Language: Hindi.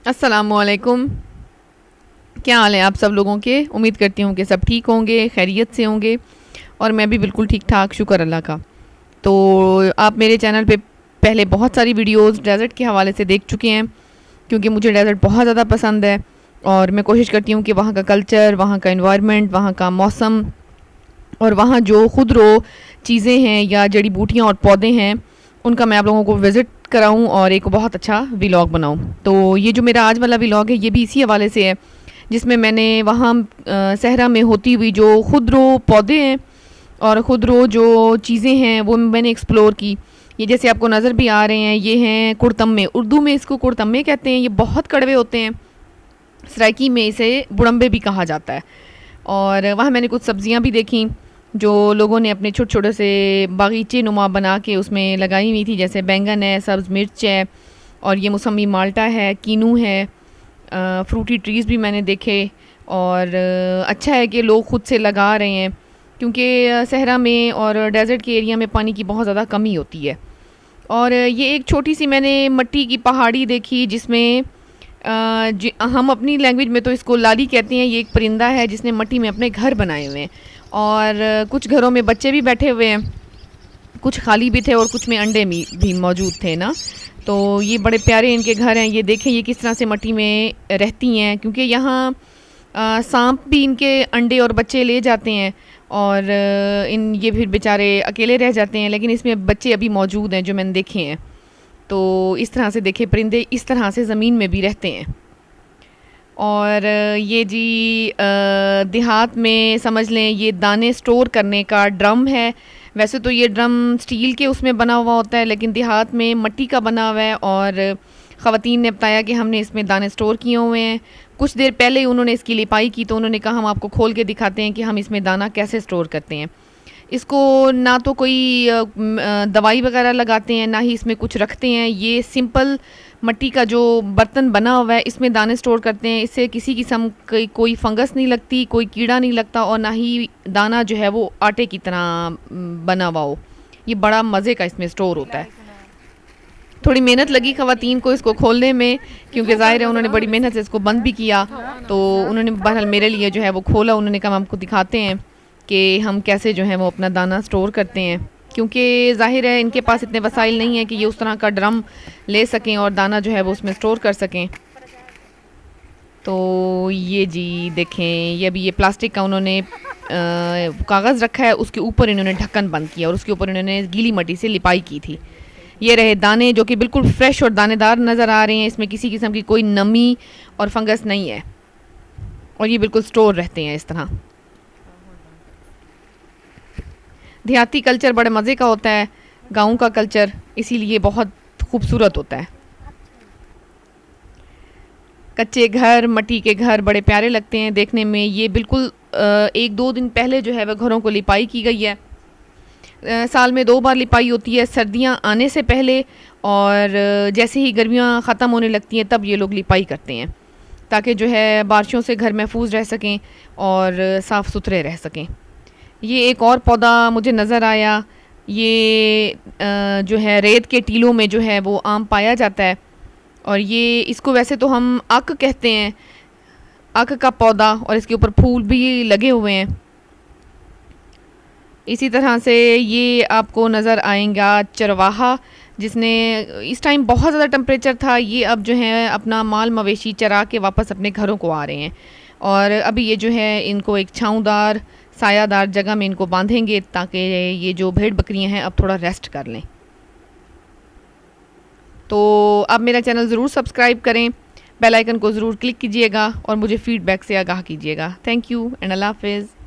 अस्सलामुअलैकुम। क्या हाल है आप सब लोगों के? उम्मीद करती हूँ कि सब ठीक होंगे, खैरियत से होंगे और मैं भी बिल्कुल ठीक ठाक, शुक्र अल्लाह का। तो आप मेरे चैनल पे पहले बहुत सारी वीडियोस डेज़र्ट के हवाले से देख चुके हैं, क्योंकि मुझे डेज़र्ट बहुत ज़्यादा पसंद है और मैं कोशिश करती हूँ कि वहाँ का कल्चर, वहाँ का एनवायरनमेंट, वहाँ का मौसम और वहाँ जो खुदरो चीज़ें हैं या जड़ी बूटियाँ और पौधे हैं, उनका मैं आप लोगों को विज़िट कराऊँ और एक बहुत अच्छा व्लॉग बनाऊँ। तो ये जो मेरा आज वाला व्लॉग है, ये भी इसी हवाले से है, जिसमें मैंने वहाँ सहरा में होती हुई जो खुदरो पौधे हैं और खुदरो जो चीज़ें हैं वो मैंने एक्सप्लोर की। ये जैसे आपको नज़र भी आ रहे हैं, ये हैं कुड़तम्मे। उर्दू में इसको कुड़तम्मे कहते हैं। ये बहुत कड़वे होते हैं। सराइकी में इसे बुड़म्बे भी कहा जाता है। और वहाँ मैंने कुछ सब्ज़ियाँ भी देखी जो लोगों ने अपने छोटे छोटे से बागीचे नुमा बना के उसमें लगाई हुई थी, जैसे बैंगन है, सब्ज़ मिर्च है और ये मौसमी माल्टा है, कीनू है। फ्रूटी ट्रीज़ भी मैंने देखे और अच्छा है कि लोग ख़ुद से लगा रहे हैं, क्योंकि सहरा में और डेज़र्ट के एरिया में पानी की बहुत ज़्यादा कमी होती है। और ये एक छोटी सी मैंने मट्टी की पहाड़ी देखी, जिसमें हम अपनी लैंग्वेज में तो इसको लाली कहते हैं। ये एक परिंदा है जिसने मट्टी में अपने घर बनाए हुए हैं और कुछ घरों में बच्चे भी बैठे हुए हैं, कुछ खाली भी थे और कुछ में अंडे भी मौजूद थे ना। तो ये बड़े प्यारे इनके घर हैं। ये देखें ये किस तरह से मट्टी में रहती हैं, क्योंकि यहाँ सांप भी इनके अंडे और बच्चे ले जाते हैं और ये फिर बेचारे अकेले रह जाते हैं, लेकिन इसमें बच्चे अभी मौजूद हैं जो मैंने देखे हैं। तो इस तरह से देखे परिंदे इस तरह से ज़मीन में भी रहते हैं। और ये जी देहात में समझ लें ये दाने स्टोर करने का ड्रम है। वैसे तो ये ड्रम स्टील के उसमें बना हुआ होता है, लेकिन देहात में मिट्टी का बना हुआ है और ख़वातीन ने बताया कि हमने इसमें दाने स्टोर किए हुए हैं। कुछ देर पहले ही उन्होंने इसकी लिपाई की, तो उन्होंने कहा हम आपको खोल के दिखाते हैं कि हम इसमें दाना कैसे स्टोर करते हैं। इसको ना तो कोई दवाई वगैरह लगाते हैं, ना ही इसमें कुछ रखते हैं। ये सिंपल मिट्टी का जो बर्तन बना हुआ है, इसमें दाने स्टोर करते हैं। इससे किसी किस्म की कोई फंगस नहीं लगती, कोई कीड़ा नहीं लगता और ना ही दाना जो है वो आटे की तरह बना हुआ हो। ये बड़ा मज़े का इसमें स्टोर होता है। थोड़ी मेहनत लगी ख़वातीन को इसको खोलने में, क्योंकि ज़ाहिर है उन्होंने बड़ी मेहनत से इसको बंद भी किया। तो उन्होंने बहरहाल मेरे लिए जो है वो खोला। उन्होंने कहा हम आपको दिखाते हैं कि हम कैसे जो है वो अपना दाना स्टोर करते हैं, क्योंकि ज़ाहिर है इनके पास इतने वसाइल नहीं है कि ये उस तरह का ड्रम ले सकें और दाना जो है वो उसमें स्टोर कर सकें। तो ये जी देखें, ये अभी ये प्लास्टिक का उन्होंने कागज़ रखा है, उसके ऊपर इन्होंने ढक्कन बंद किया और उसके ऊपर इन्होंने गीली मिट्टी से लिपाई की थी। ये रहे दाने जो कि बिल्कुल फ्रेश और दानेदार नज़र आ रहे हैं। इसमें किसी किस्म की कोई नमी और फंगस नहीं है और ये बिल्कुल स्टोर रहते हैं इस तरह। देहाती कल्चर बड़े मज़े का होता है, गाँव का कल्चर, इसीलिए बहुत खूबसूरत होता है। कच्चे घर, मिट्टी के घर बड़े प्यारे लगते हैं देखने में। ये बिल्कुल 1-2 दिन पहले जो है वह घरों को लिपाई की गई है। साल में 2 बार लिपाई होती है, सर्दियाँ आने से पहले और जैसे ही गर्मियाँ ख़त्म होने लगती हैं तब ये लोग लिपाई करते हैं, ताकि जो है बारिशों से घर महफूज रह सकें और साफ़ सुथरे रह सकें। ये एक और पौधा मुझे नज़र आया। ये जो है रेत के टीलों में जो है वो आम पाया जाता है और ये इसको वैसे तो हम अक कहते हैं, अक का पौधा, और इसके ऊपर फूल भी लगे हुए हैं। इसी तरह से ये आपको नज़र आएगा चरवाहा, जिसने इस टाइम बहुत ज़्यादा टेम्परेचर था। ये अब जो है अपना माल मवेशी चरा के वापस अपने घरों को आ रहे हैं और अभी ये जो है इनको एक छाँवदार सायादार जगह में इनको बांधेंगे, ताकि ये जो भेड़ बकरियां हैं अब थोड़ा रेस्ट कर लें। तो आप मेरा चैनल ज़रूर सब्सक्राइब करें, बेल आइकन को ज़रूर क्लिक कीजिएगा और मुझे फ़ीडबैक से आगाह कीजिएगा। थैंक यू एंड अल्लाह हाफ़िज़।